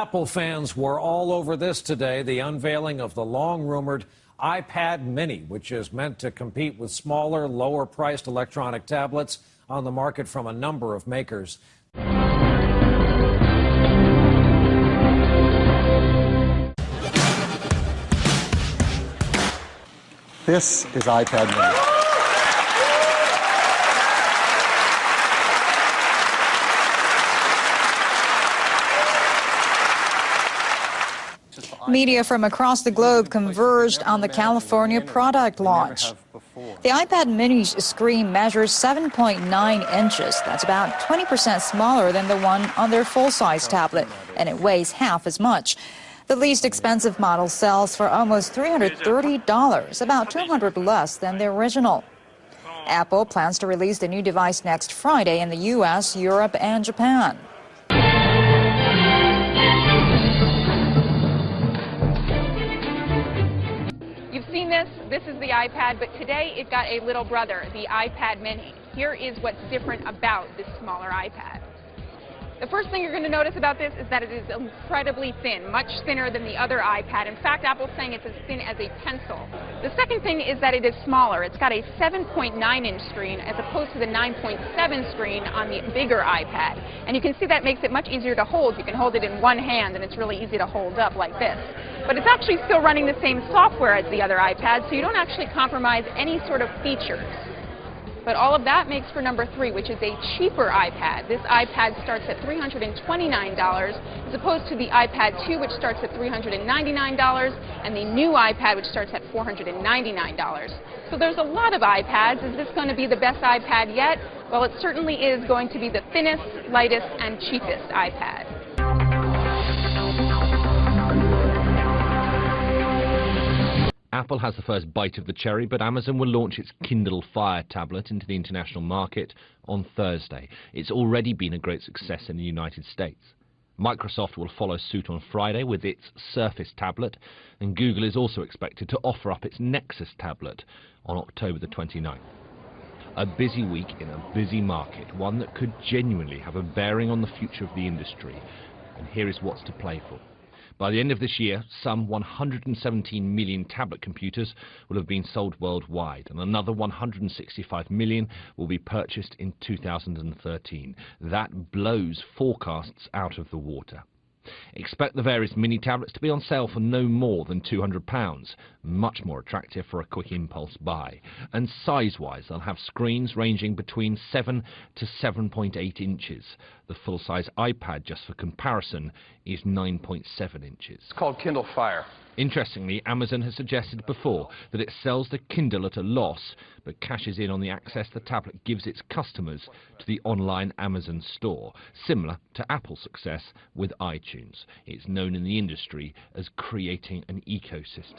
Apple fans were all over this today, the unveiling of the long-rumored iPad mini, which is meant to compete with smaller, lower-priced electronic tablets on the market from a number of makers. This is iPad mini. Media from across the globe converged on the California product launch. The iPad mini's screen measures 7.9 inches. That's about 20% smaller than the one on their full-size tablet, and it weighs half as much. The least expensive model sells for almost $330, about $200 less than the original. Apple plans to release the new device next Friday in the U.S., Europe, and Japan. You've seen this. This is the iPad, but today it got a little brother, the iPad mini. Here is what's different about this smaller iPad. The first thing you're going to notice about this is that it is incredibly thin, much thinner than the other iPad. In fact, Apple's saying it's as thin as a pencil. The second thing is that it is smaller. It's got a 7.9-inch screen as opposed to the 9.7 screen on the bigger iPad. And you can see that makes it much easier to hold. You can hold it in one hand, and it's really easy to hold up like this. But it's actually still running the same software as the other iPad, so you don't actually compromise any sort of features. But all of that makes for number 3, which is a cheaper iPad. This iPad starts at $329 as opposed to the iPad 2, which starts at $399, and the new iPad, which starts at $499. So there's a lot of iPads. Is this going to be the best iPad yet? Well, it certainly is going to be the thinnest, lightest, and cheapest iPad. Apple has the first bite of the cherry, but Amazon will launch its Kindle Fire tablet into the international market on Thursday. It's already been a great success in the United States. Microsoft will follow suit on Friday with its Surface tablet, and Google is also expected to offer up its Nexus tablet on October the 29th. A busy week in a busy market, one that could genuinely have a bearing on the future of the industry, and here is what's to play for. By the end of this year, some 117 million tablet computers will have been sold worldwide, and another 165 million will be purchased in 2013. That blows forecasts out of the water. Expect the various mini tablets to be on sale for no more than £200, much more attractive for a quick impulse buy. And size-wise, they'll have screens ranging between 7 to 7.8 inches. The full-size iPad, just for comparison, is 9.7 inches. It's called Kindle Fire. Interestingly, Amazon has suggested before that it sells the Kindle at a loss, but cashes in on the access the tablet gives its customers to the online Amazon store, similar to Apple's success with iTunes. It's known in the industry as creating an ecosystem.